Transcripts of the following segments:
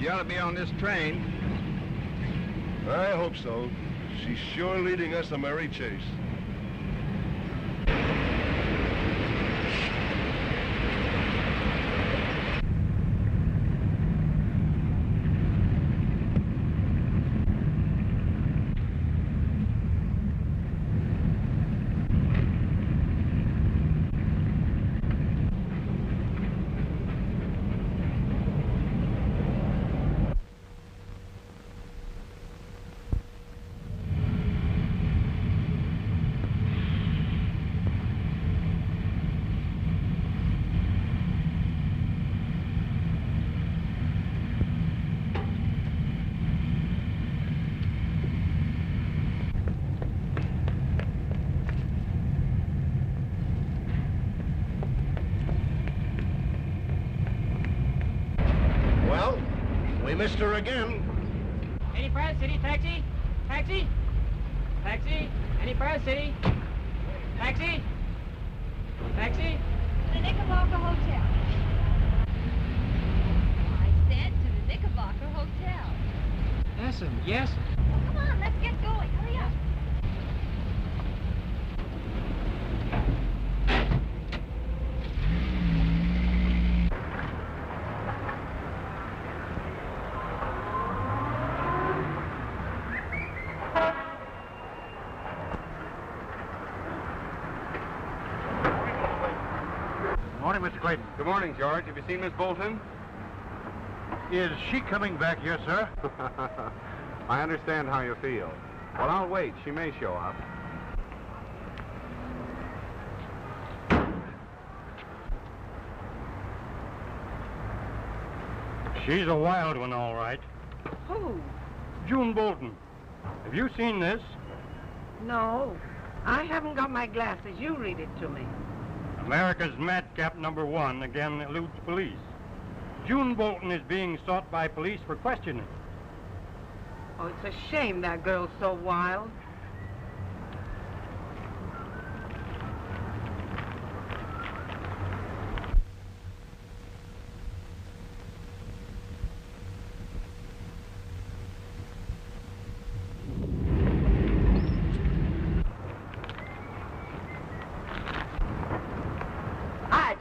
She ought to be on this train. I hope so. She's sure leading us a merry chase. Missed her again. 85 City, taxi? Taxi? Taxi? 85 City? Taxi? Taxi? The Knickerbocker Hotel. I said to the Knickerbocker Hotel. Listen, yes? Well, come on, let's get going. Hurry up. Mr. Clayton. Good morning, George. Have you seen Miss Bolton? Is she coming back here, sir? I understand how you feel. Well, I'll wait. She may show up. She's a wild one, all right. Who? June Bolton. Have you seen this? No. I haven't got my glasses. You read it to me. America's madcap #1 again eludes police. June Bolton is being sought by police for questioning. Oh, it's a shame that girl's so wild.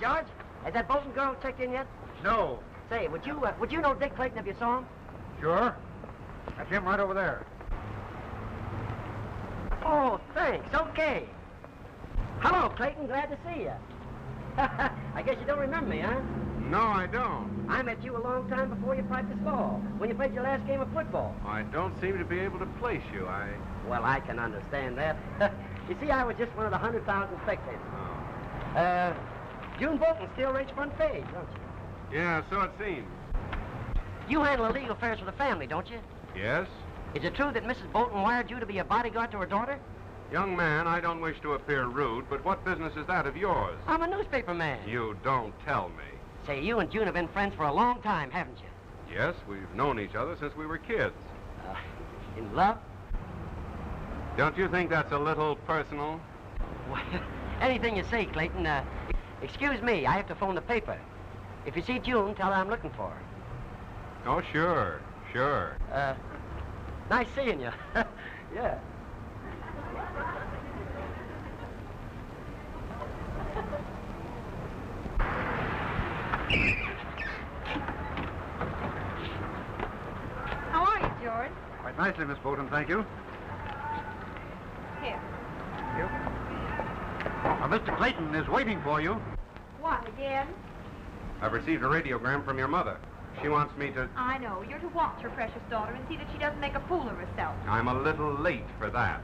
George, has that Bolton girl checked in yet? No. Say, would you know Dick Clayton if you saw him? Sure. That's him right over there. Oh, thanks. Okay. Hello, Clayton. Glad to see you. I guess you don't remember me, huh? No, I don't. I met you a long time before you practiced law, when you played your last game of football. I don't seem to be able to place you. Well, I can understand that. You see, I was just one of the 100,000 spectators. Oh. June Bolton still rates front page, don't you? Yeah, so it seems. You handle the legal affairs for the family, don't you? Yes? Is it true that Mrs. Bolton wired you to be a bodyguard to her daughter? Young man, I don't wish to appear rude, but what business is that of yours? I'm a newspaper man. You don't tell me. Say, you and June have been friends for a long time, haven't you? Yes, we've known each other since we were kids. In love? Don't you think that's a little personal? Well, anything you say, Clayton. Excuse me, I have to phone the paper. If you see June, tell her I'm looking for her. Oh, sure, sure. Nice seeing you. Yeah. How are you, George? Quite nicely, Miss Bolton, thank you. Here. Thank you. Mr. Clayton is waiting for you. What, again? I've received a radiogram from your mother. She wants me to... I know. You're to watch your precious daughter and see that she doesn't make a fool of herself. I'm a little late for that.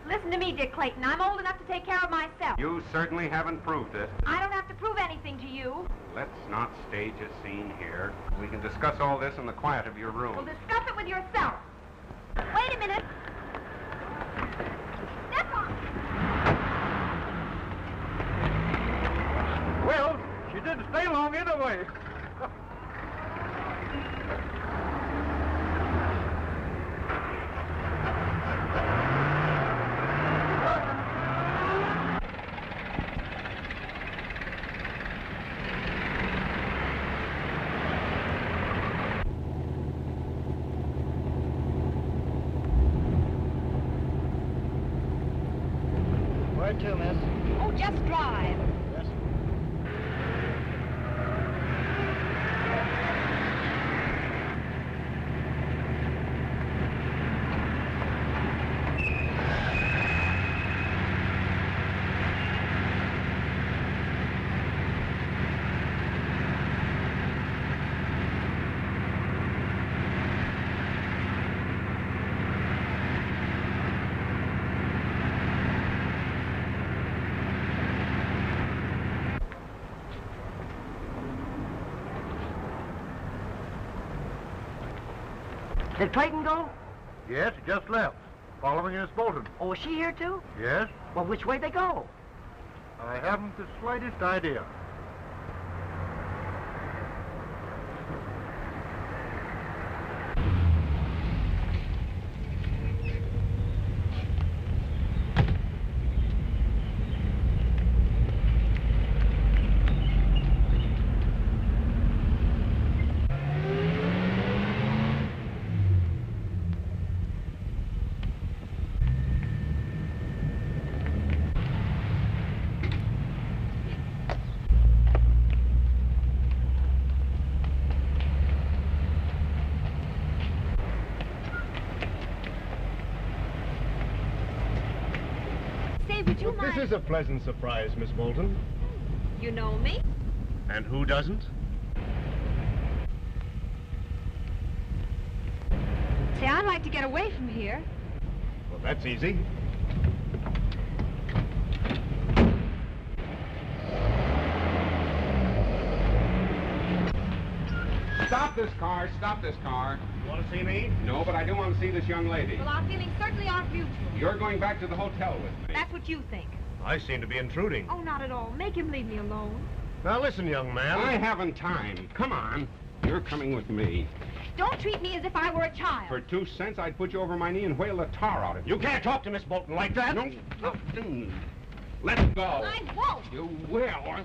Listen to me, Dick Clayton. I'm old enough to take care of myself. You certainly haven't proved it. I don't have to prove anything to you. Let's not stage a scene here. We can discuss all this in the quiet of your room. Well, discuss it with yourself. Wait a minute. Step on. Well, she didn't stay long either way. Where to, miss? Oh, just drive. Yes. Did Clayton go? Yes, he just left. Following Miss Bolton. Oh, is she here too? Yes? Well, which way they go? I haven't the slightest idea. This is a pleasant surprise, Miss Bolton. You know me? And who doesn't? Say, I'd like to get away from here. Well, that's easy. Stop this car, stop this car. You want to see me? No, but I do want to see this young lady. Well, our feelings certainly aren't mutual. You're going back to the hotel with me. That's what you think. I seem to be intruding. Oh, not at all. Make him leave me alone. Now listen, young man. I haven't time. Come on. You're coming with me. Don't treat me as if I were a child. For 2 cents, I'd put you over my knee and whale the tar out of you. You can't talk to Miss Bolton like that. No. Let go. I won't. You will.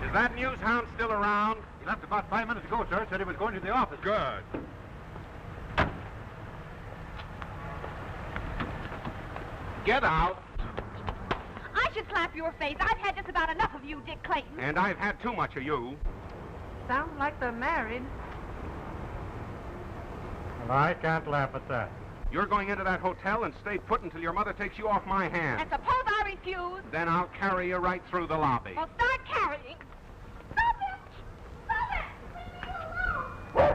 Is that news hound still around? He left about 5 minutes ago, sir. Said he was going to the office. Good. Get out. I should slap your face. I've had just about enough of you, Dick Clayton. And I've had too much of you. Sounds like they're married. Well, I can't laugh at that. You're going into that hotel and stay put until your mother takes you off my hand. And suppose I refuse? Then I'll carry you right through the lobby. Well, start carrying. Stop it! Stop it! Leave me alone!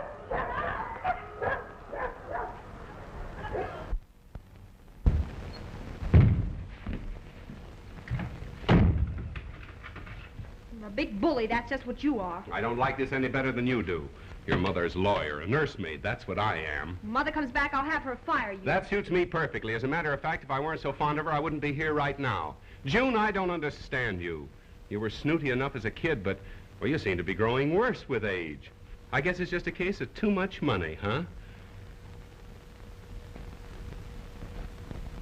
You're a big bully, that's just what you are. I don't like this any better than you do. Your mother's lawyer, a nursemaid, that's what I am. Mother comes back, I'll have her fire you. That suits me perfectly. As a matter of fact, if I weren't so fond of her, I wouldn't be here right now. June, I don't understand you. You were snooty enough as a kid, but, well, you seem to be growing worse with age. I guess it's just a case of too much money, huh?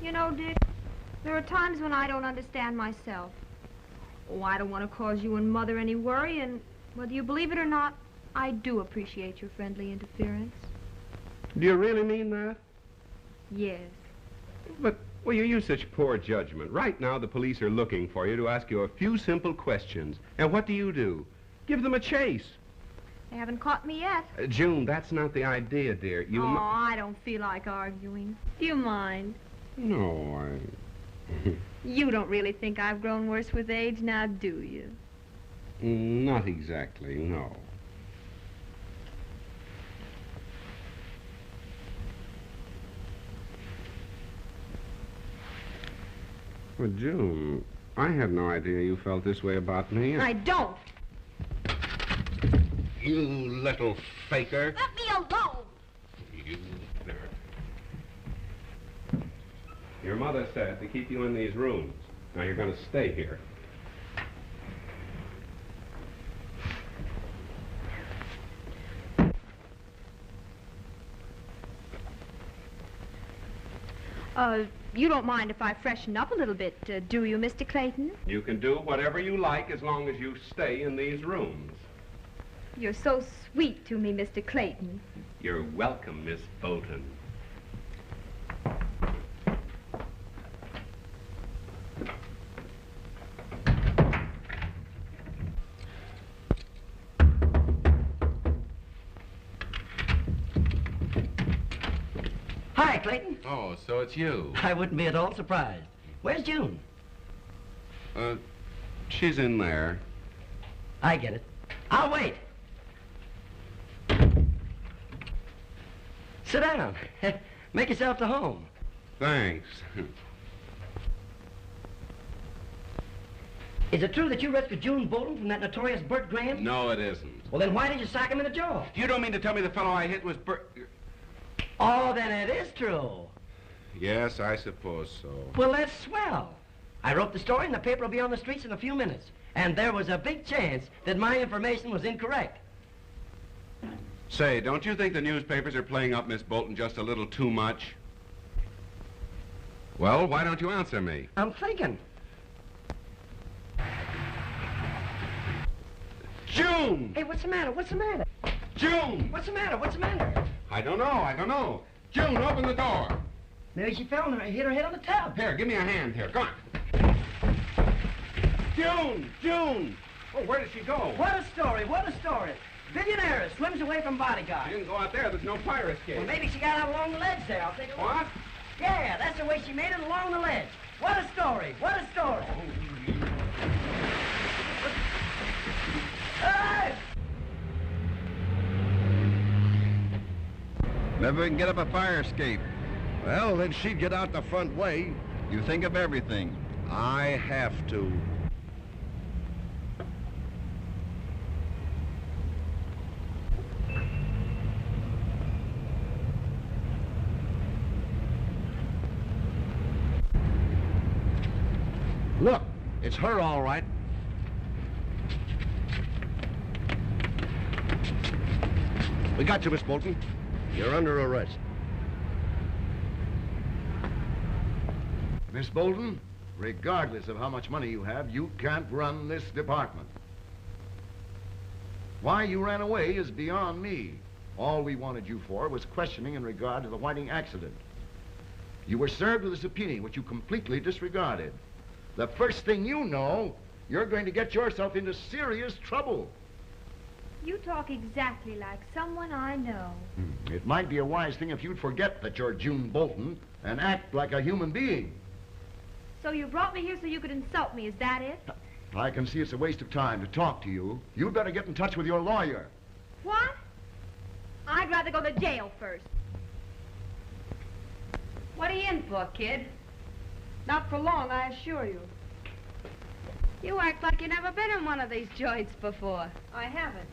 You know, Dick, there are times when I don't understand myself. Oh, I don't want to cause you and Mother any worry, and whether you believe it or not, I do appreciate your friendly interference. Do you really mean that? Yes. But, well, you use such poor judgment. Right now, the police are looking for you to ask you a few simple questions. And what do? Give them a chase. They haven't caught me yet. June, that's not the idea, dear. You Oh, I don't feel like arguing. Do you mind? No, You don't really think I've grown worse with age now, do you? Not exactly, no. Well, June, I had no idea you felt this way about me. I don't. You little faker. Let me alone. You there. Your mother said to keep you in these rooms. Now you're going to stay here. You don't mind if I freshen up a little bit, do you, Mr. Clayton? You can do whatever you like as long as you stay in these rooms. You're so sweet to me, Mr. Clayton. You're welcome, Miss Bolton. Hi, Clayton. Oh, so it's you. I wouldn't be at all surprised. Where's June? She's in there. I get it. I'll wait. Sit down. Make yourself to home. Thanks. Is it true that you rescued June Bolton from that notorious Burt Graham? No, it isn't. Well, then why did you sock him in the jaw? You don't mean to tell me the fellow I hit was Bert... Oh, then it is true. Yes, I suppose so. Well, that's swell. I wrote the story and the paper will be on the streets in a few minutes. And there was a big chance that my information was incorrect. Say, don't you think the newspapers are playing up Miss Bolton just a little too much? Well, why don't you answer me? I'm thinking. June! Hey, what's the matter? What's the matter? June! What's the matter? What's the matter? I don't know. June, open the door. Maybe she fell and hit her head on the tub. Here, give me a hand here. Come on. June! Oh, where did she go? What a story, what a story. Billionaire swims away from She bodyguard. didn't go out there. There's no fire escape. Well, maybe she got out along the ledge there. I'll take a look. What? Yeah, that's the way she made it along the ledge. What a story, what a story. Hey! Never can get up a fire escape. Well, then she'd get out the front way. You think of everything. I have to. Look, it's her all right. We got you, Miss Bolton. You're under arrest. Miss Bolton, regardless of how much money you have, you can't run this department. Why you ran away is beyond me. All we wanted you for was questioning in regard to the Whiting accident. You were served with a subpoena, which you completely disregarded. The first thing you know, you're going to get yourself into serious trouble. You talk exactly like someone I know. It might be a wise thing if you'd forget that you're June Bolton and act like a human being. So you brought me here so you could insult me, is that it? I can see it's a waste of time to talk to you. You'd better get in touch with your lawyer. What? I'd rather go to jail first. What are you in for, kid? Not for long, I assure you. You act like you never been in one of these joints before. I haven't.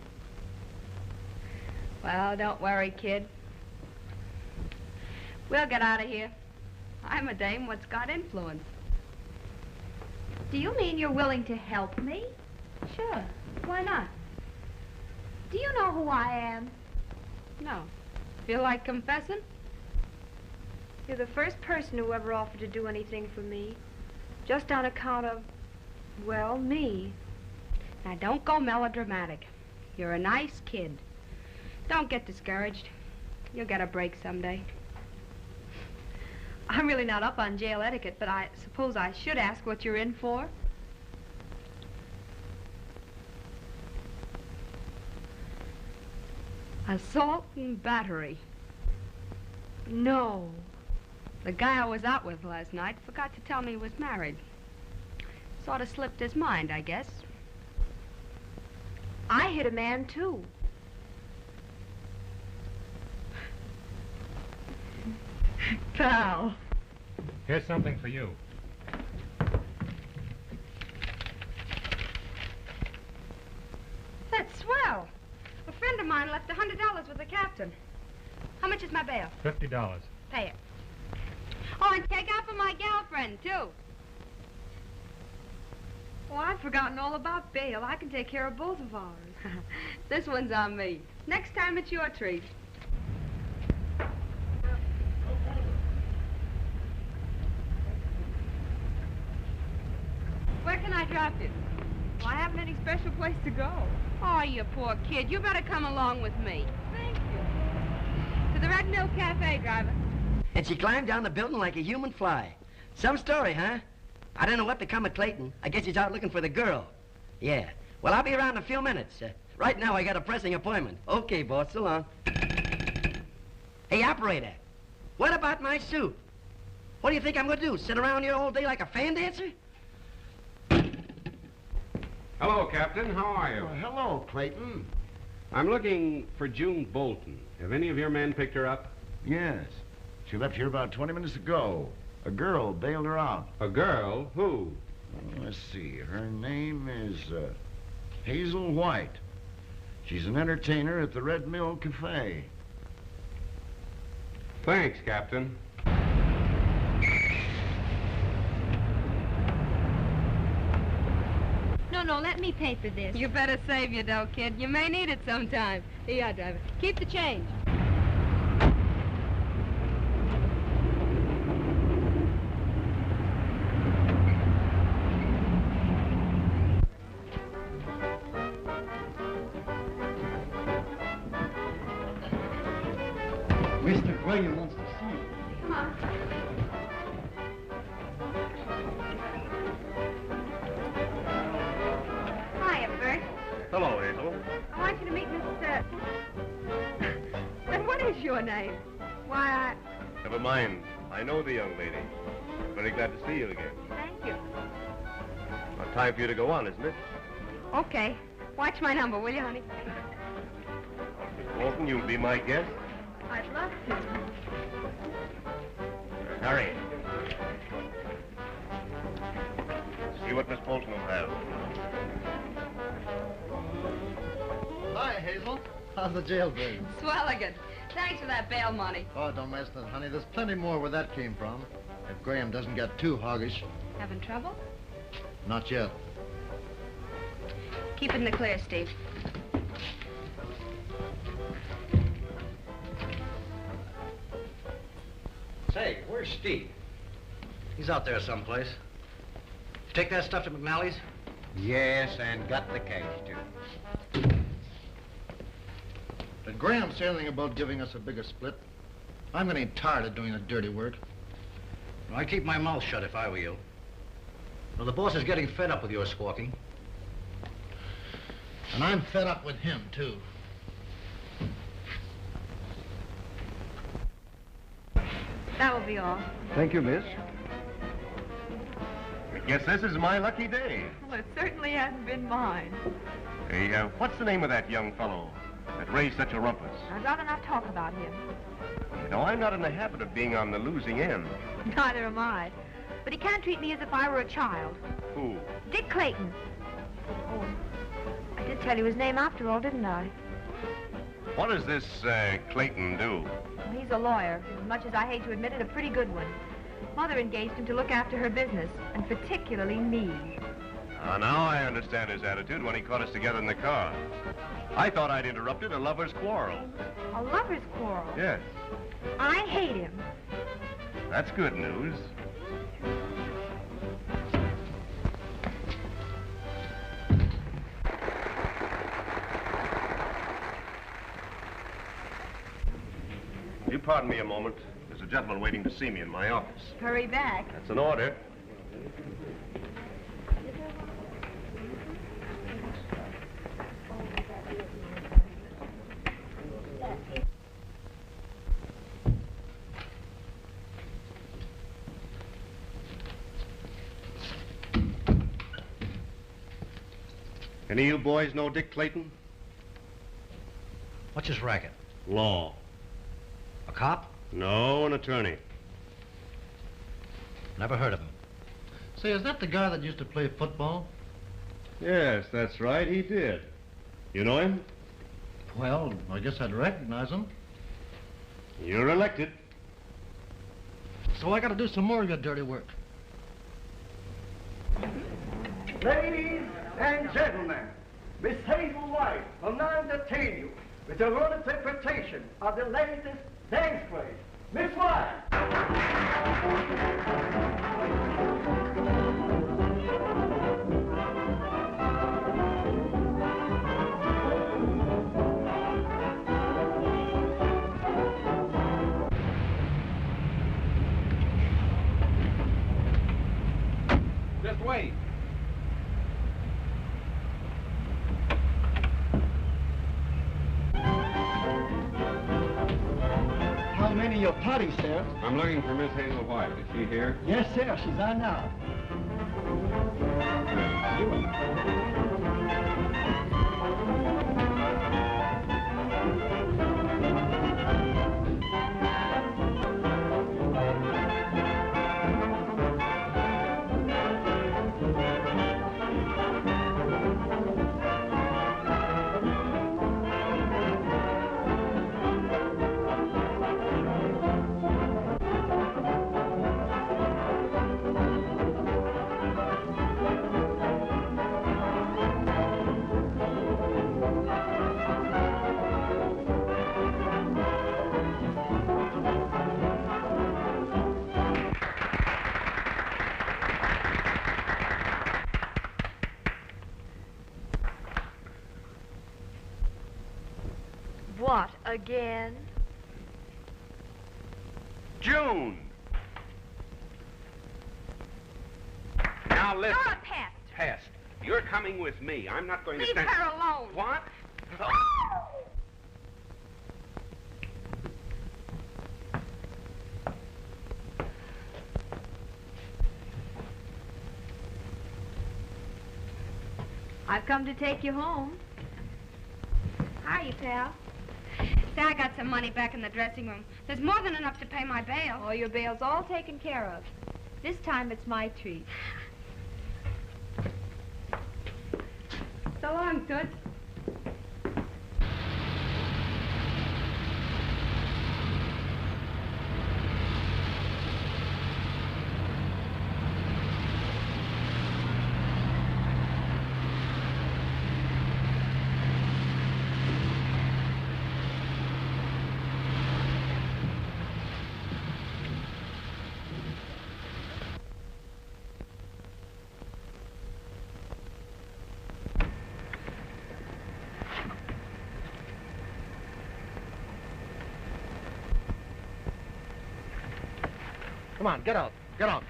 Well, don't worry, kid. We'll get out of here. I'm a dame what's got influence. Do you mean you're willing to help me? Sure. Why not? Do you know who I am? No. Feel like confessing? You're the first person who ever offered to do anything for me. Just on account of, well, me. Now, don't go melodramatic. You're a nice kid. Don't get discouraged. You'll get a break someday. I'm really not up on jail etiquette, but I suppose I should ask what you're in for. Assault and battery. No. The guy I was out with last night forgot to tell me he was married. Sort of slipped his mind, I guess. I hit a man, too. Pal. Here's something for you. That's swell. A friend of mine left $100 with the captain. How much is my bail? $50. Pay it. Oh, and take out for my girlfriend, too. Oh, I'd forgotten all about bail. I can take care of both of ours. This one's on me. Next time, it's your treat. Where can I drop you? Well, I haven't any special place to go. Oh, you poor kid. You better come along with me. Thank you. To the Red Mill Cafe, driver. And she climbed down the building like a human fly. Some story, huh? I don't know what become of Clayton. I guess he's out looking for the girl. Yeah. Well, I'll be around in a few minutes. Right now, I got a pressing appointment. Okay, boss. So long. Hey, operator. What about my suit? What do you think I'm going to do? Sit around here all day like a fan dancer? Hello, Captain. How are you? Well, hello, Clayton. I'm looking for June Bolton. Have any of your men picked her up? Yes. She left here about 20 minutes ago. A girl bailed her out. A girl? Who? Let's see. Her name is Hazel White. She's an entertainer at the Red Mill Cafe. Thanks, Captain. No, let me pay for this. You better save your dough, kid. You may need it sometime. Here, driver. Keep the change. Mr. Graham wants to see you. Come on. Hiya, Bert. Hello, Hazel. I want you to meet Mr. And what is your name? Why, Never mind. I know the young lady. Very glad to see you again. thank you. Now, time for you to go on, isn't it? Okay. Watch my number, will you, honey? Miss Bolton, you'll be my guest. I'd love to. Hurry. See what Miss Bolton will have. Hi, Hazel. How's the jailbird? Swelligan. Thanks for that bail money. Oh, don't mention it, honey. There's plenty more where that came from. If Graham doesn't get too hoggish. Having trouble? Not yet. Keep it in the clear, Steve. Say, where's Steve? He's out there someplace. Take that stuff to McNally's? Yes, and got the cash, too. Did Graham say anything about giving us a bigger split? I'm getting tired of doing the dirty work. Well, I'd keep my mouth shut if I were you. Well, the boss is getting fed up with your squawking. And I'm fed up with him, too. That will be all. Thank you, miss. I guess this is my lucky day. Well, it certainly hasn't been mine. Hey, what's the name of that young fellow that raised such a rumpus? I'd rather not talk about him. You know, I'm not in the habit of being on the losing end. Neither am I. But he can't treat me as if I were a child. Who? Dick Clayton. Oh, I did tell you his name after all, didn't I? What does this Clayton do? Well, he's a lawyer. As much as I hate to admit it, a pretty good one. Mother engaged him to look after her business, and particularly me. Now I understand his attitude when he caught us together in the car. I thought I'd interrupted a lover's quarrel. A lover's quarrel? Yes. I hate him. That's good news. You pardon me a moment. There's a gentleman waiting to see me in my office. Hurry back. That's an order. Any of you boys know Dick Clayton? What's his racket? Law. A cop? No, an attorney. Never heard of him. Say, is that the guy that used to play football? Yes, that's right, he did. You know him? Well, I guess I'd recognize him. You're elected. So I gotta do some more of your dirty work. Ladies and gentlemen, Miss Hazel White will now entertain you with her own interpretation of the latest dance craze. Miss White! Just wait. How many your party, sir. I'm looking for Miss Hazel White. Is she here? Yes, sir. She's on now. What, again? June! Now listen. You're a pest. Pest. You're coming with me. I'm not going to Leave stand... her alone. What? I've come to take you home. Hiya, pal. Say, I got some money back in the dressing room. There's more than enough to pay my bail. Oh, your bail's all taken care of. This time it's my treat. So long, Toots. Come on, get out. Get out.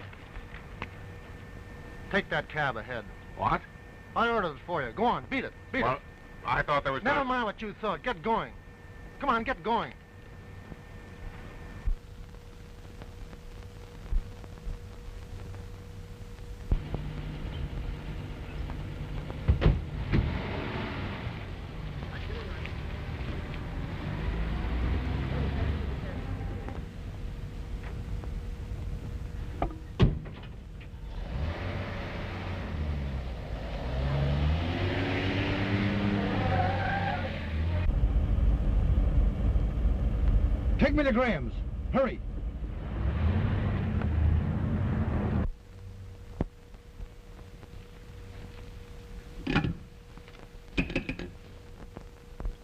Take that cab ahead. What? I ordered it for you. Go on, beat it. Beat Well, it. I thought there was... Never mind what you thought. Get going. Come on, get going. Take me to Graham's. Hurry.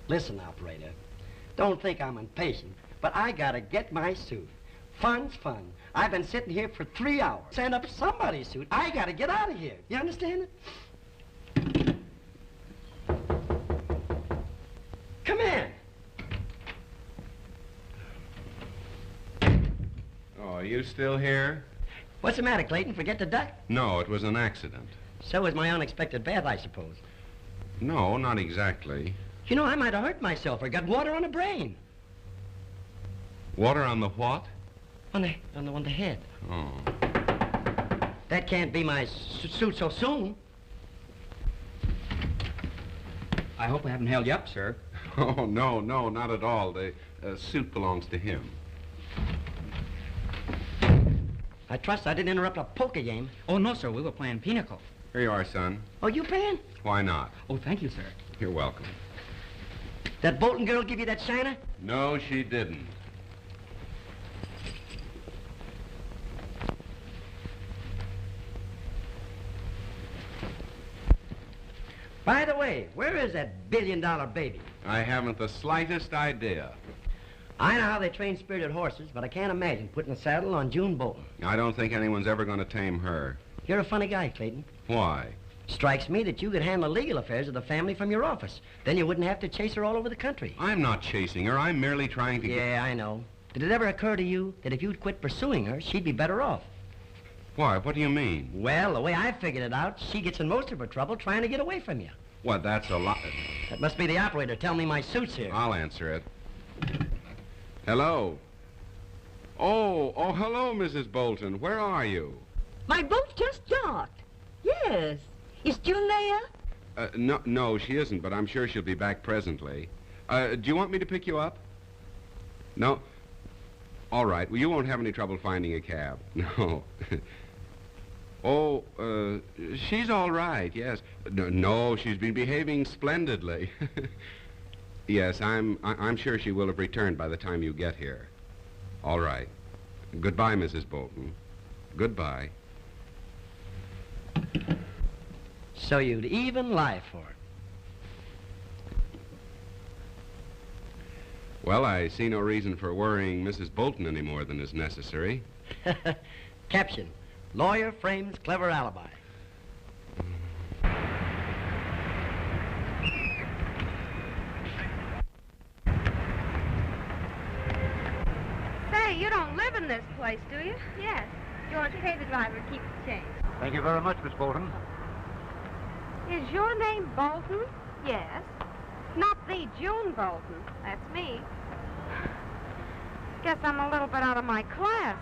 Listen, operator. Don't think I'm impatient, but I gotta get my suit. Fun's fun. I've been sitting here for 3 hours. Send up somebody's suit. I gotta get out of here. You understand it? Come in. Oh, are you still here? What's the matter, Clayton? Forget the duck? No, it was an accident. So was my unexpected bath, I suppose. No, not exactly. You know, I might have hurt myself or got water on the brain. Water on the what? On the head. Oh. That can't be my suit so soon. I hope I haven't held you up, sir. Oh, no, not at all. The suit belongs to him. I trust I didn't interrupt a poker game. Oh, no, sir. We were playing pinochle. Here you are, son. Oh, you paying? Why not? Oh, thank you, sir. You're welcome. That Bolton girl give you that shiner? No, she didn't. By the way, where is that billion-dollar baby? I haven't the slightest idea. I know how they train spirited horses, but I can't imagine putting a saddle on June Bolton. I don't think anyone's ever going to tame her. You're a funny guy, Clayton. Why? Strikes me that you could handle the legal affairs of the family from your office. Then you wouldn't have to chase her all over the country. I'm not chasing her. I'm merely trying to get... Yeah, I know. Did it ever occur to you that if you'd quit pursuing her, she'd be better off? Why? What do you mean? Well, the way I figured it out, she gets in most of her trouble trying to get away from you. What, that's a lot... That must be the operator. Tell me my suit's here. I'll answer it. Hello? Oh, hello, Mrs. Bolton. Where are you? My boat just docked. Yes. Is June there? No, she isn't, but I'm sure she'll be back presently. Do you want me to pick you up? No? All right. Well, you won't have any trouble finding a cab. No. She's all right, yes. No, she's been behaving splendidly. Yes, I'm sure she will have returned by the time you get here. All right. Goodbye, Mrs. Bolton. Goodbye. So you'd even lie for it. Well, I see no reason for worrying Mrs. Bolton any more than is necessary. Caption: Lawyer frames clever alibi. Say, you don't live in this place, do you? Yes. George, pay the driver and keep the change. Thank you very much, Miss Bolton. Is your name Bolton? Yes, Not the June Bolton. that's me. Guess I'm a little bit out of my class.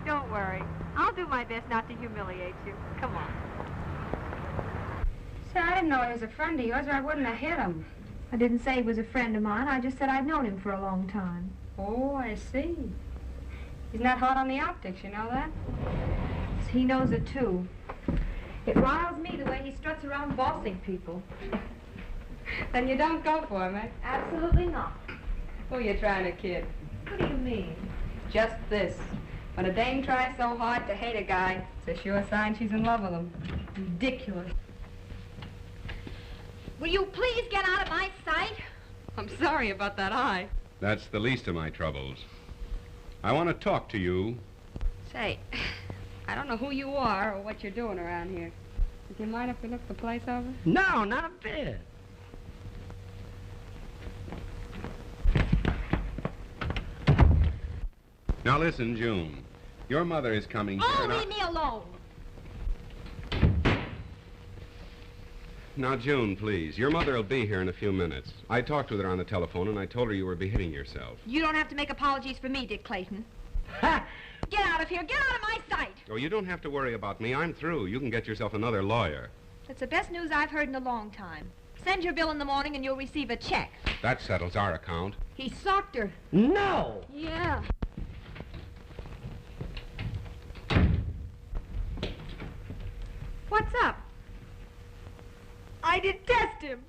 Don't worry. I'll do my best not to humiliate you. Come on. Say, I didn't know he was a friend of yours or I wouldn't have hit him. I didn't say he was a friend of mine. I just said I'd known him for a long time. Oh, I see. He's not hot on the optics, you know that? He knows it, too. It riles me the way he struts around bossing people. Then you don't go for him, eh? Absolutely not. Who you trying to kid? What do you mean? Just this. When a dame tries so hard to hate a guy, it's a sure sign she's in love with him. Ridiculous. Will you please get out of my sight? I'm sorry about that eye. That's the least of my troubles. I want to talk to you. Say, I don't know who you are or what you're doing around here. Would you mind if we look the place over? No, not a bit. Now listen, June. Your mother is coming here. Oh, leave me alone. Now, June, please. Your mother will be here in a few minutes. I talked with her on the telephone, and I told her you were behaving yourself. You don't have to make apologies for me, Dick Clayton. Get out of here. Get out of my sight. Oh, you don't have to worry about me. I'm through. You can get yourself another lawyer. That's the best news I've heard in a long time. Send your bill in the morning and you'll receive a check. That settles our account. He socked her. No! Yeah. What's up? I detest him.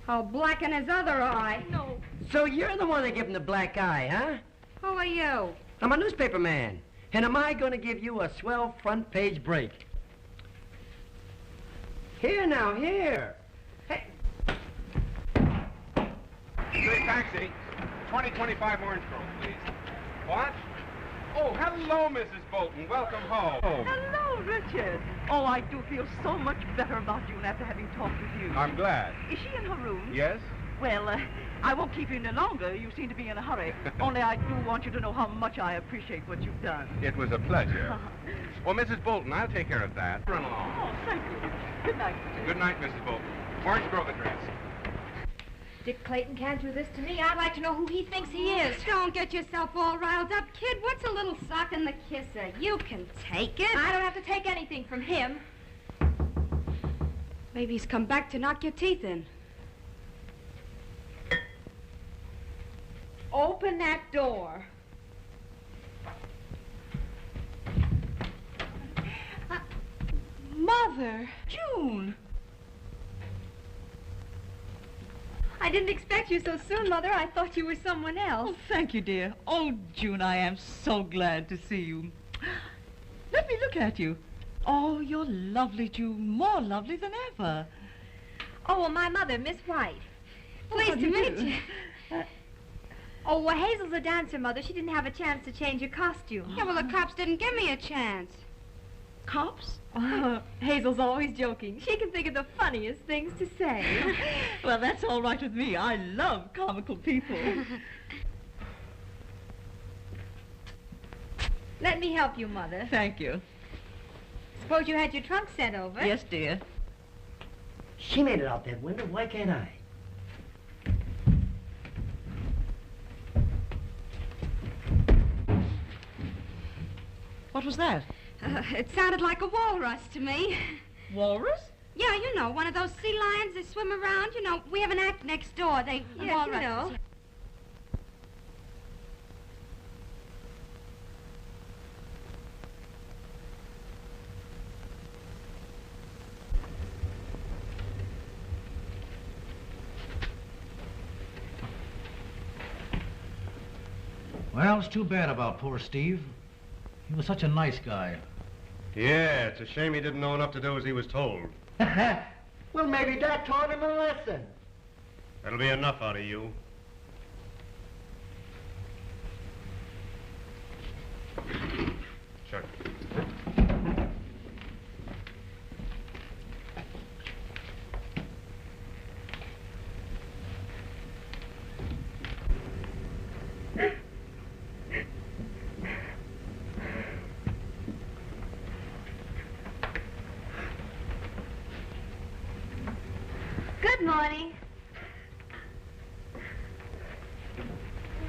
I'll blacken his other eye. No. So you're the one that gave him the black eye, huh? Who are you? I'm a newspaper man. And am I going to give you a swell front page break? Here now, here. Hey. Say, taxi. 2025 Orange Grove, please. What? Oh, hello, Mrs. Bolton. Welcome home. Hello, Richard. Oh, I do feel so much better about June after having talked with you. I'm glad. Is she in her room? Yes? Well, I won't keep you any longer. You seem to be in a hurry. Only I do want you to know how much I appreciate what you've done. It was a pleasure. Well, Mrs. Bolton, I'll take care of that. Run along. Oh, thank you. Good night. Good night, Mrs. Bolton. Orange Grove address. Dick Clayton can't do this to me. I'd like to know who he thinks he is. Don't get yourself all riled up, kid. What's a little sock in the kisser? You can take it. I don't have to take anything from him. Maybe he's come back to knock your teeth in. Open that door. Mother. June. I didn't expect you so soon, Mother. I thought you were someone else. Oh, thank you, dear. Oh, June, I am so glad to see you. Let me look at you. Oh, you're lovely, June. More lovely than ever. Oh, well, my mother, Miss White. Oh, Pleased how do to you meet do? you. Oh, well, Hazel's a dancer, Mother. She didn't have a chance to change her costume. Yeah, well, the cops didn't give me a chance. Cops? Oh, Hazel's always joking. She can think of the funniest things to say. Well, that's all right with me. I love comical people. Let me help you, Mother. Thank you. Suppose you had your trunk sent over. Yes, dear. She made it out that window. Why can't I? What was that? It sounded like a walrus to me. Walrus? Yeah, you know, one of those sea lions that swim around. You know, we have an act next door. The walrus. You know. Well, it's too bad about poor Steve. He was such a nice guy. Yeah, it's a shame he didn't know enough to do as he was told. Well, maybe Dad taught him a lesson. That'll be enough out of you. Sure. Good morning.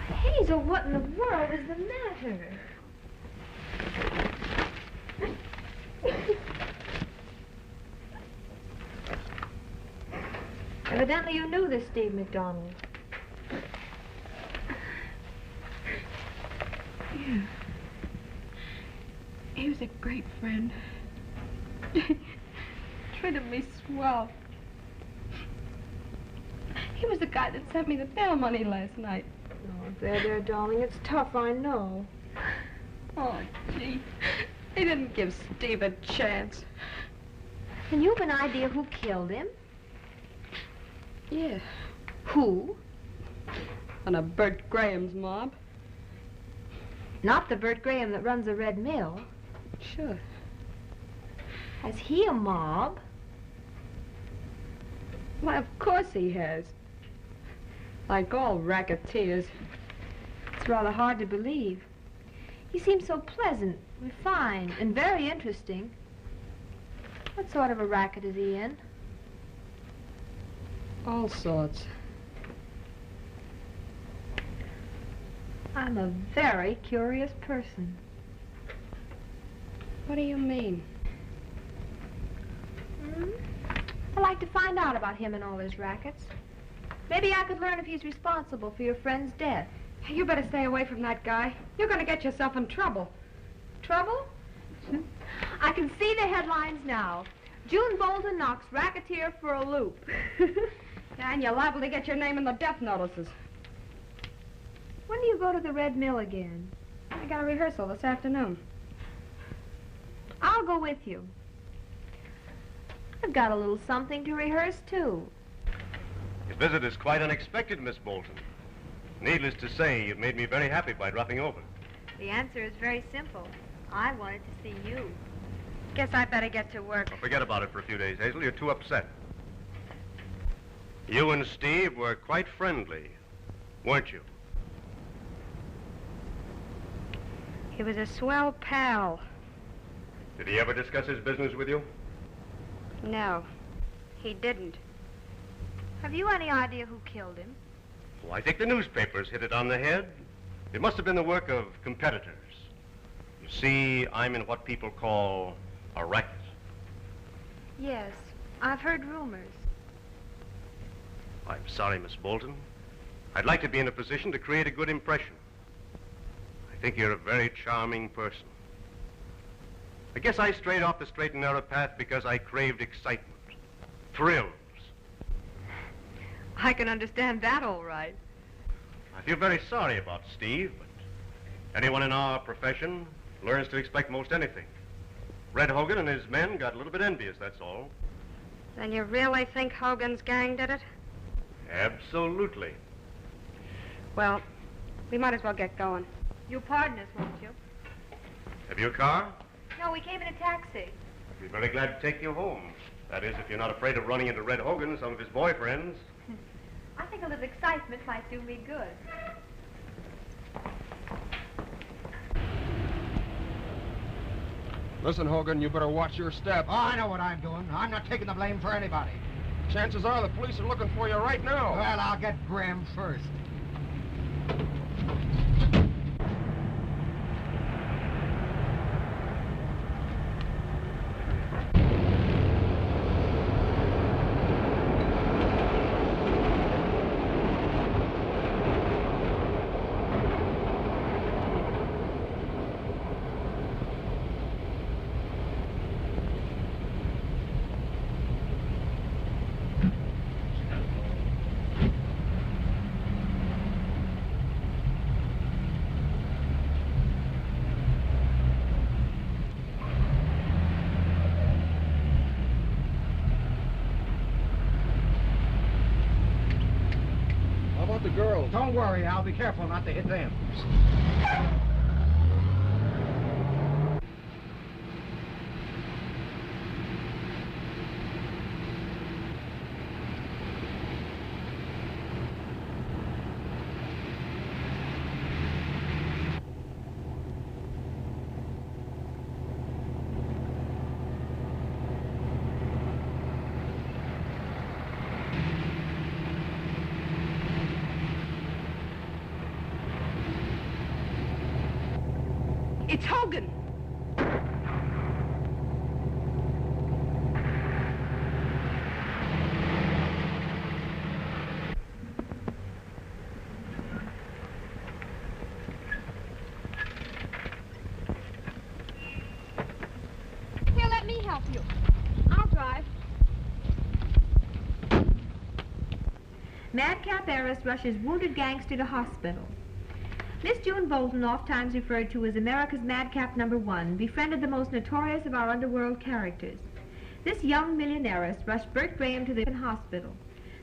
Hazel, what in the world is the matter? Evidently you knew this Steve McDonald. Yeah. He was a great friend. Treated me swell. He was the guy that sent me the bail money last night. Oh, there, darling. It's tough, I know. Oh, gee. He didn't give Steve a chance. And you've an idea who killed him? Yeah. Who? On a Bert Graham's mob. Not the Bert Graham that runs the Red Mill. Sure. Has he a mob? Why, of course he has. Like all racketeers. It's rather hard to believe. He seems so pleasant, refined, and very interesting. What sort of a racket is he in? All sorts. I'm a very curious person. What do you mean? I'd like to find out about him and all his rackets. Maybe I could learn if he's responsible for your friend's death. You better stay away from that guy. You're going to get yourself in trouble. Trouble? I can see the headlines now. June Bolton knocks racketeer for a loop. And you're liable to get your name in the death notices. When do you go to the Red Mill again? I got a rehearsal this afternoon. I'll go with you. I've got a little something to rehearse, too. Your visit is quite unexpected, Miss Bolton. Needless to say, you've made me very happy by dropping over. The answer is very simple. I wanted to see you. Guess I better get to work. Well, forget about it for a few days, Hazel. You're too upset. You and Steve were quite friendly, weren't you? He was a swell pal. Did he ever discuss his business with you? No, he didn't. Have you any idea who killed him? Well, I think the newspapers hit it on the head. It must have been the work of competitors. You see, I'm in what people call a racket. Yes, I've heard rumors. I'm sorry, Miss Bolton. I'd like to be in a position to create a good impression. I think you're a very charming person. I guess I strayed off the straight and narrow path because I craved excitement, thrills. I can understand that all right. I feel very sorry about Steve, but anyone in our profession learns to expect most anything. Red Hogan and his men got a little bit envious, that's all. Then you really think Hogan's gang did it? Absolutely. Well, we might as well get going. You'll pardon us, won't you? Have you a car? No, we came in a taxi. I'd be very glad to take you home. That is, if you're not afraid of running into Red Hogan and some of his boyfriends. I think a little excitement might do me good. Listen, Hogan, you better watch your step. Oh, I know what I'm doing. I'm not taking the blame for anybody. Chances are the police are looking for you right now. Well, I'll get Graham first. the girls. Don't worry, Al. Be careful not to hit them. It's Hogan. Here, let me help you. I'll drive. Madcap heiress rushes wounded gangster to hospital. Miss June Bolton, oft-times referred to as America's Madcap #1, befriended the most notorious of our underworld characters. This young millionairess rushed Bert Graham to the hospital.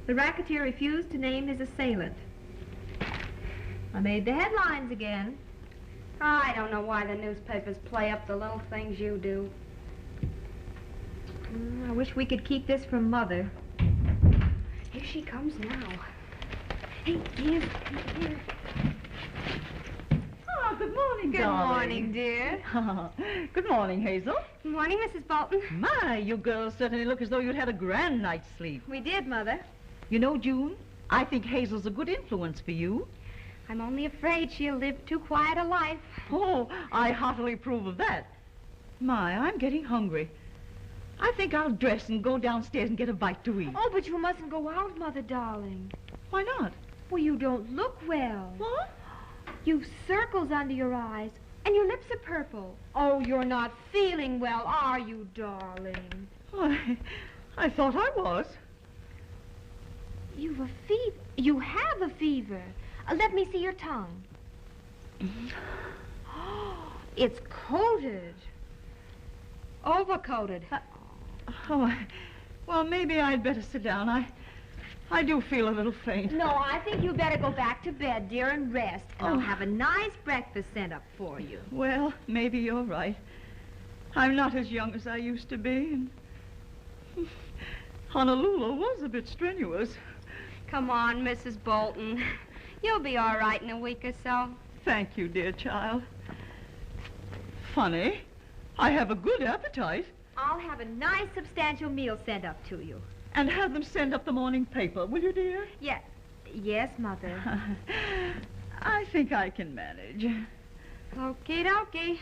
The racketeer refused to name his assailant. I made the headlines again. I don't know why the newspapers play up the little things you do. I wish we could keep this from Mother. Here she comes now. Hey, dear, here. Oh, good morning, Good darling. morning, dear. Good morning, Hazel. Good morning, Mrs. Bolton. My, you girls certainly look as though you'd had a grand night's sleep. We did, Mother. You know, June, I think Hazel's a good influence for you. I'm only afraid she'll live too quiet a life. Oh, I heartily approve of that. My, I'm getting hungry. I think I'll dress and go downstairs and get a bite to eat. Oh, but you mustn't go out, Mother, darling. Why not? Well, you don't look well. What? You've circles under your eyes, and your lips are purple. Oh, you're not feeling well, are you, darling? I thought I was. You've a fever. You have a fever. Let me see your tongue. It's coated. Overcoated. Well, maybe I'd better sit down. I do feel a little faint. No, I think you better go back to bed, dear, and rest. And I'll have a nice breakfast sent up for you. Well, maybe you're right. I'm not as young as I used to be, and Honolulu was a bit strenuous. Come on, Mrs. Bolton. You'll be all right in a week or so. Thank you, dear child. Funny, I have a good appetite. I'll have a nice, substantial meal sent up to you. And have them send up the morning paper, will you, dear? Yes, Mother. I think I can manage. Okie dokie.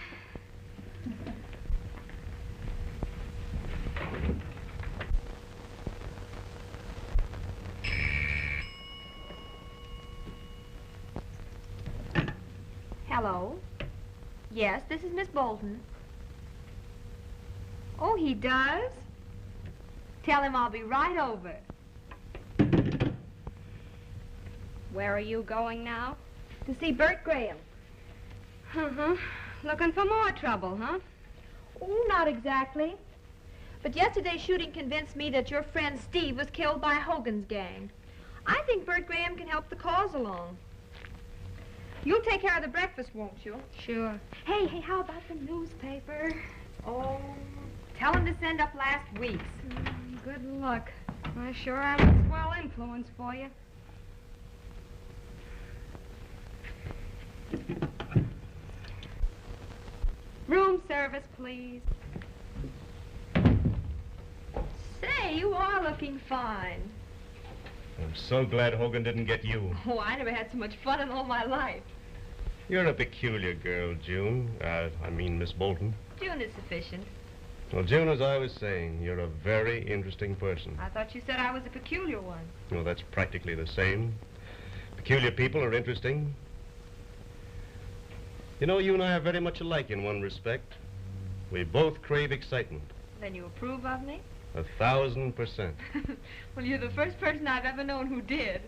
Hello. Yes, this is Miss Bolton. Oh, he does? Tell him I'll be right over. Where are you going now? To see Bert Graham. Looking for more trouble, huh? Oh, not exactly. But yesterday's shooting convinced me that your friend Steve was killed by Hogan's gang. I think Bert Graham can help the cause along. You'll take care of the breakfast, won't you? Sure. Hey, how about the newspaper? Oh, tell him to send up last week's. Good luck. I sure am a swell influence for you. Room service, please. Say, you are looking fine. I'm so glad Hogan didn't get you. Oh, I never had so much fun in all my life. You're a peculiar girl, June. I mean, Miss Bolton. June is sufficient. Well, June, as I was saying, you're a very interesting person. I thought you said I was a peculiar one. Well, that's practically the same. Peculiar people are interesting. You know, you and I are very much alike in one respect. We both crave excitement. Then you approve of me? 1,000%. Well, you're the first person I've ever known who did.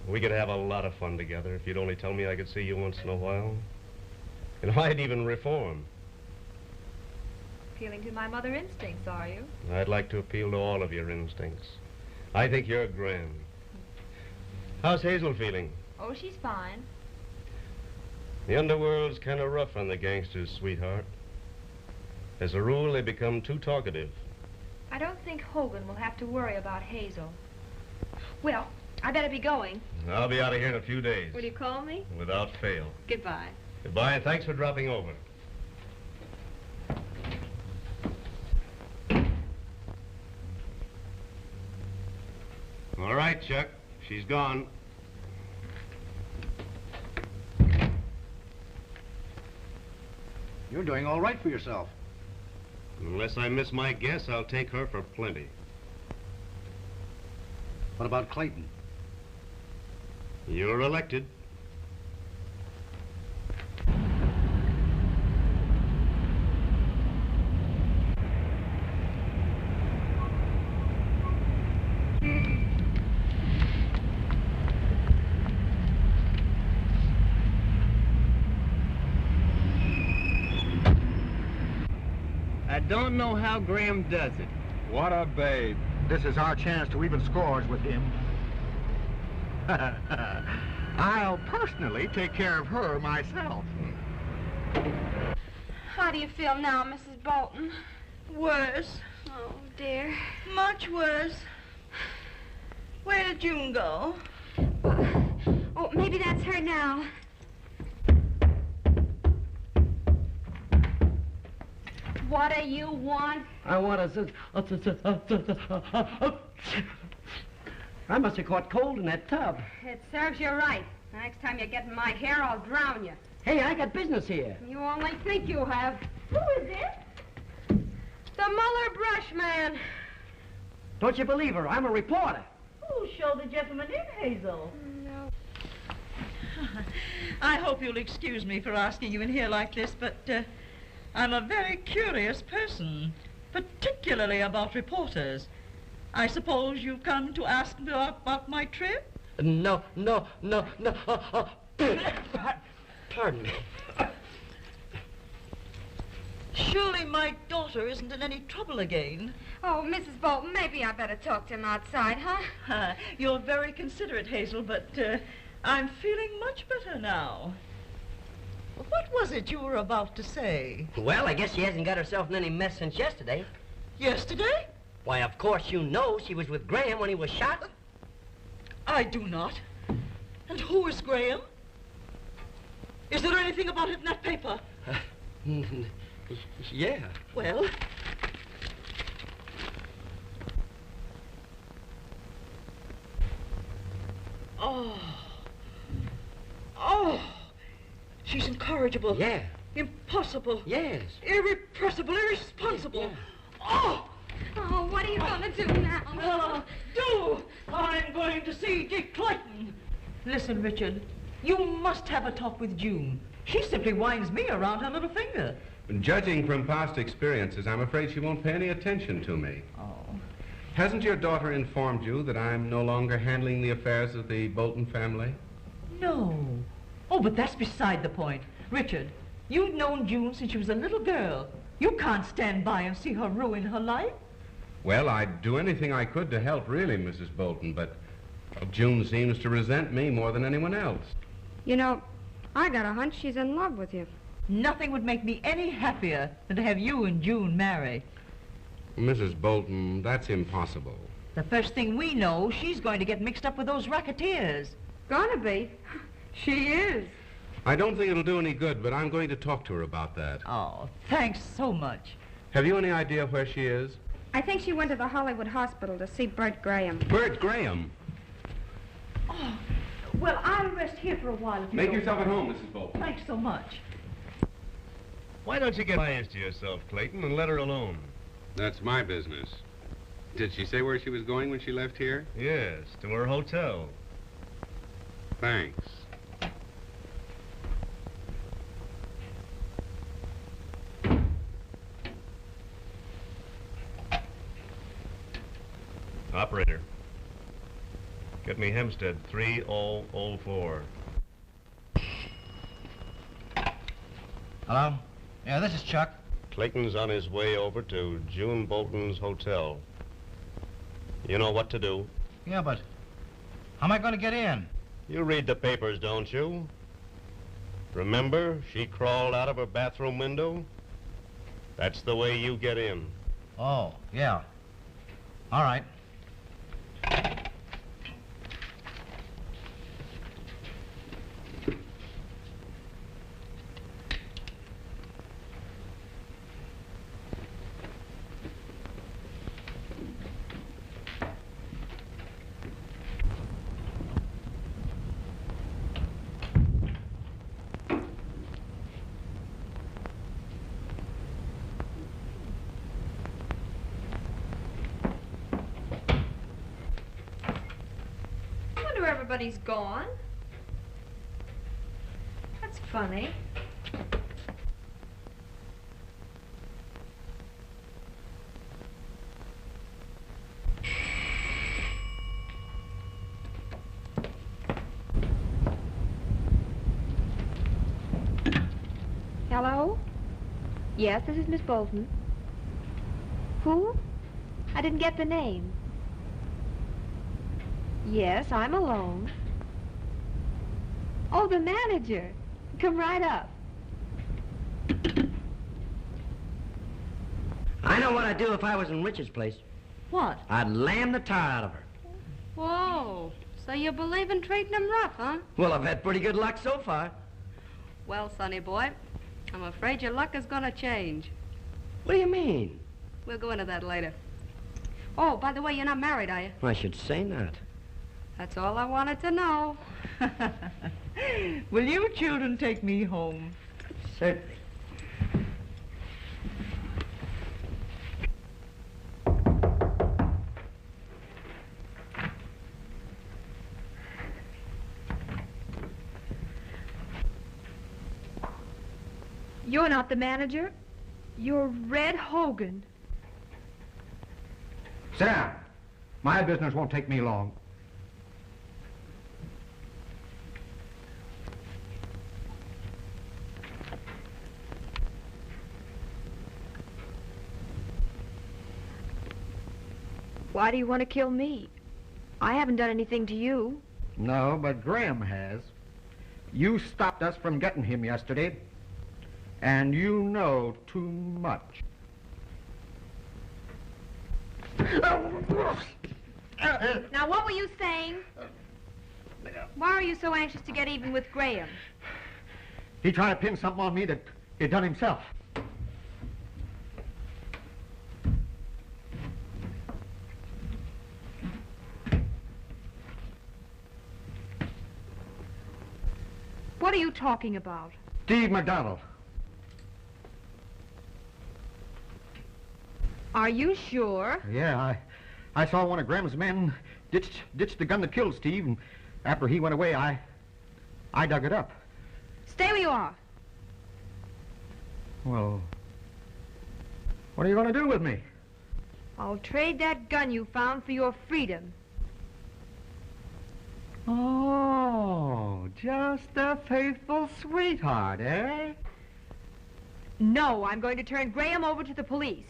We could have a lot of fun together if you'd only tell me I could see you once in a while. You know, I'd even reform. Appealing to my mother instincts, are you? I'd like to appeal to all of your instincts. I think you're grand. How's Hazel feeling? Oh, she's fine. The underworld's kind of rough on the gangsters, sweetheart. As a rule, they become too talkative. I don't think Hogan will have to worry about Hazel. Well, I better be going. I'll be out of here in a few days. Will you call me? Without fail. Goodbye. Goodbye, and thanks for dropping over. All right, Chuck. She's gone. You're doing all right for yourself. Unless I miss my guess, I'll take her for plenty. What about Clayton? You're elected. I don't know how Graham does it. What a babe. This is our chance to even scores with him. I'll personally take care of her myself. How do you feel now, Mrs. Bolton? Worse. Oh, dear. Much worse. Where did June go? Oh, maybe that's her now. What do you want? I want I must have caught cold in that tub. It serves you right. Next time you get in my hair, I'll drown you. Hey, I got business here. You only think you have. Who is it? The Muller brush man. Don't you believe her? I'm a reporter. Oh, show the gentleman in, Hazel. No. I hope you'll excuse me for asking you in here like this, but I'm a very curious person, particularly about reporters. I suppose you've come to ask me about my trip? No. Pardon me. Surely my daughter isn't in any trouble again. Oh, Mrs. Bolton, maybe I better talk to him outside, huh? You're very considerate, Hazel, but I'm feeling much better now. What was it you were about to say? Well, I guess she hasn't got herself in any mess since yesterday. Yesterday? Why, of course you know she was with Graham when he was shot. I do not. And who is Graham? Is there anything about it in that paper? Yeah. Well... Oh, she's incorrigible. Yeah. Impossible. Yes. Irrepressible, irresponsible. Yeah. Oh, what are you going to do now? I'm going to see Dick Clayton. Listen, Richard, you must have a talk with June. She simply winds me around her little finger. Judging from past experiences, I'm afraid she won't pay any attention to me. Oh. Hasn't your daughter informed you that I'm no longer handling the affairs of the Bolton family? No. Oh, but that's beside the point. Richard, you've known June since she was a little girl. You can't stand by and see her ruin her life. Well, I'd do anything I could to help, really, Mrs. Bolton, but June seems to resent me more than anyone else. You know, I got a hunch she's in love with you. Nothing would make me any happier than to have you and June marry. Mrs. Bolton, that's impossible. The first thing we know, she's going to get mixed up with those racketeers. Gonna be. She is. I don't think it'll do any good, but I'm going to talk to her about that. Oh, thanks so much. Have you any idea where she is? I think she went to the Hollywood hospital to see Bert Graham. Bert Graham? Oh, well, I'll rest here for a while. If you Make don't yourself at mind. home, Mrs. Bolton. Thanks so much. Why don't you get biased to yourself, Clayton, and let her alone? That's my business. Did she say where she was going when she left here? Yes, to her hotel. Thanks. Operator, get me Hempstead 3004. Hello? Yeah, this is Chuck. Clayton's on his way over to June Bolton's hotel. You know what to do. Yeah, but how am I going to get in? You read the papers, don't you? Remember, she crawled out of her bathroom window? That's the way you get in. Oh, yeah. All right. Everybody's gone. That's funny. Hello? Yes, this is Miss Bolton. Who? I didn't get the name. Yes, I'm alone. Oh, the manager. Come right up. I know what I'd do if I was in Richard's place. What? I'd lam the tar out of her. Whoa. So you believe in treating them rough, huh? Well, I've had pretty good luck so far. Well, sonny boy, I'm afraid your luck is gonna change. What do you mean? We'll go into that later. Oh, by the way, you're not married, are you? I should say not. That's all I wanted to know. Will you children take me home? Certainly. You're not the manager. You're Red Hogan. Sit down. My business won't take me long. Why do you want to kill me? I haven't done anything to you. No, but Graham has. You stopped us from getting him yesterday, and you know too much. Now, what were you saying? Why are you so anxious to get even with Graham? He tried to pin something on me that he'd done himself. What are you talking about? Steve McDonald. Are you sure? Yeah, I saw one of Graham's men ditch the gun that killed Steve, and after he went away, I dug it up. Stay where you are. Well, what are you going to do with me? I'll trade that gun you found for your freedom. Oh, just a faithful sweetheart, eh? No, I'm going to turn Graham over to the police.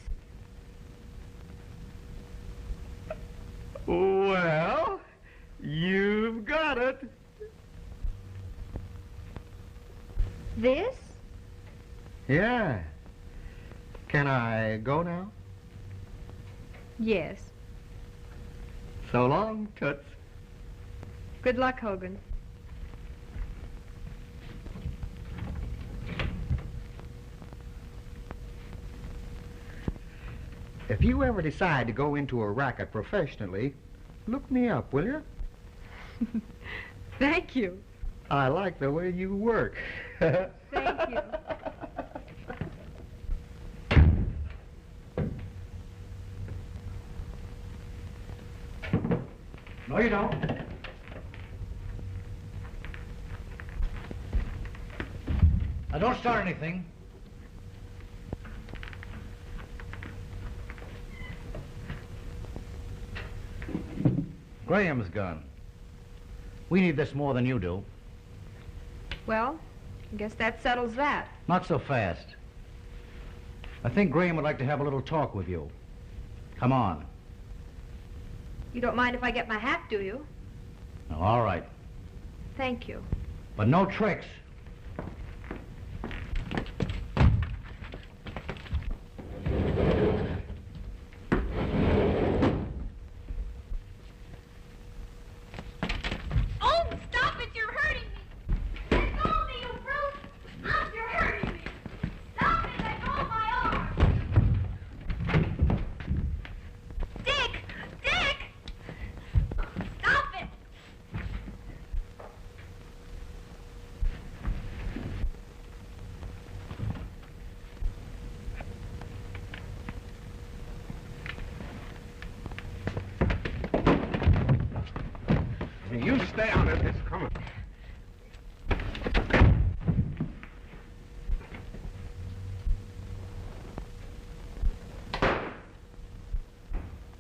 Well, you've got it. This? Yeah. Can I go now? Yes. So long, Toots. Good luck, Hogan. If you ever decide to go into a racket professionally, look me up, will you? Thank you. I like the way you work. Thank you. No, you don't. Now, don't start anything. Graham's gun. We need this more than you do. Well, I guess that settles that. Not so fast. I think Graham would like to have a little talk with you. Come on. You don't mind if I get my hat, do you? All right. thank you. But no tricks. Oh, stop it! You're hurting me! Let go of me, you brute! Stop! You're hurting me! Stop it! Let go of my arm! Dick! Dick! Stop it! You stay out of this. Come on.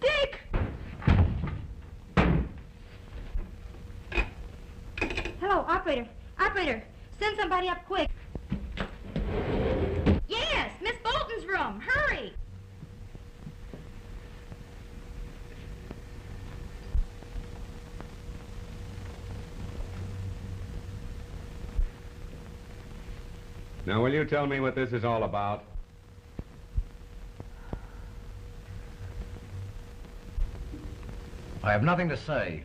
Dick! Hello, operator. Operator, send somebody up quick. Yes, Miss Bolton's room. Hurry! Now, will you tell me what this is all about? I have nothing to say.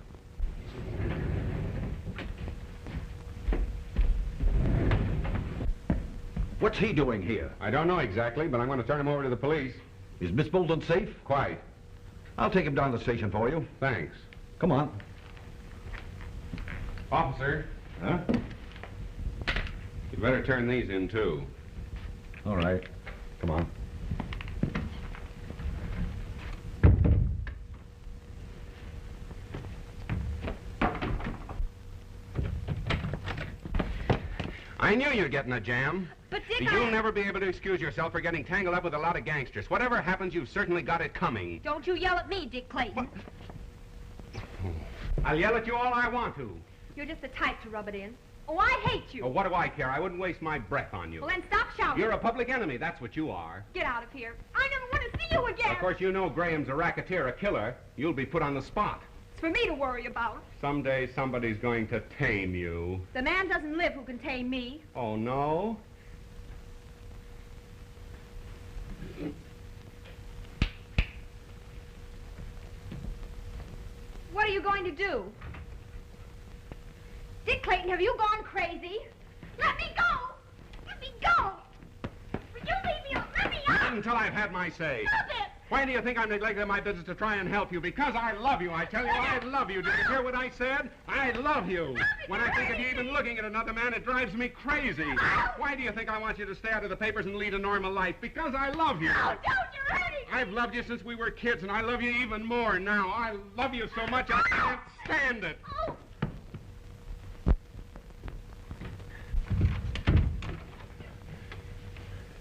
What's he doing here? I don't know exactly, but I'm going to turn him over to the police. Is Miss Bolton safe? Quite. I'll take him down to the station for you. Thanks. Come on. Officer. Huh? You better turn these in, too. All right. Come on. I knew you'd get in a jam. But Dick, You'll never be able to excuse yourself for getting tangled up with a lot of gangsters. Whatever happens, you've certainly got it coming. Don't you yell at me, Dick Clayton. I'll yell at you all I want to. You're just the type to rub it in. Oh, I hate you. Oh, what do I care? I wouldn't waste my breath on you. Well, then stop shouting. You're a public enemy, that's what you are. Get out of here. I never want to see you again. Of course, you know Graham's a racketeer, a killer. You'll be put on the spot. It's for me to worry about. Someday somebody's going to tame you. The man doesn't live who can tame me. Oh, no? What are you going to do? Dick Clayton, have you gone crazy? Let me go! Let me go! Will you leave me alone? Let me out! Not until I've had my say. Stop it! Why do you think I'm neglecting my business to try and help you? Because I love you. I tell you, I love you. Did you hear what I said? I love you. When I think of you even looking at another man, it drives me crazy. Why do you think I want you to stay out of the papers and lead a normal life? Because I love you. No, don't! You're hurting me! I've loved you since we were kids, and I love you even more now. I love you so much I can't stand it. Oh.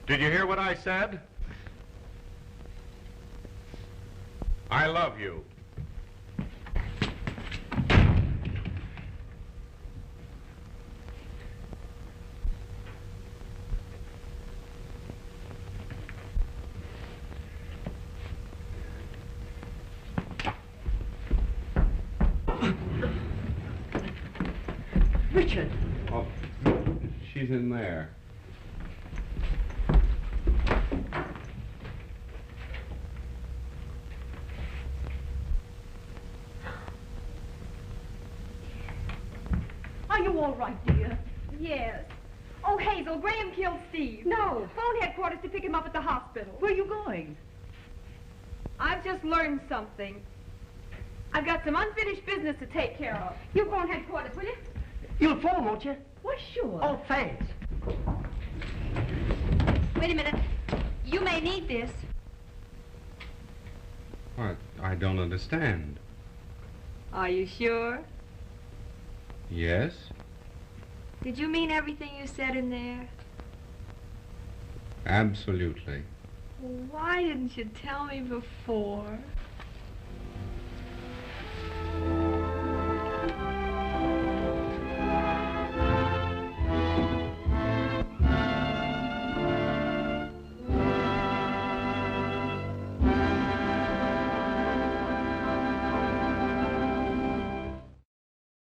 Did you hear what I said? I love you. Richard. Oh, she's in there. Are you all right, dear? Yes. Oh, Hazel, Graham killed Steve. No. Phone headquarters to pick him up at the hospital. Where are you going? I've just learned something. I've got some unfinished business to take care of. You phone headquarters, will you? You'll phone, won't you? Why, sure. Oh, thanks. Wait a minute. You may need this. What? I don't understand. Are you sure? Yes? Did you mean everything you said in there? Absolutely. Why didn't you tell me before?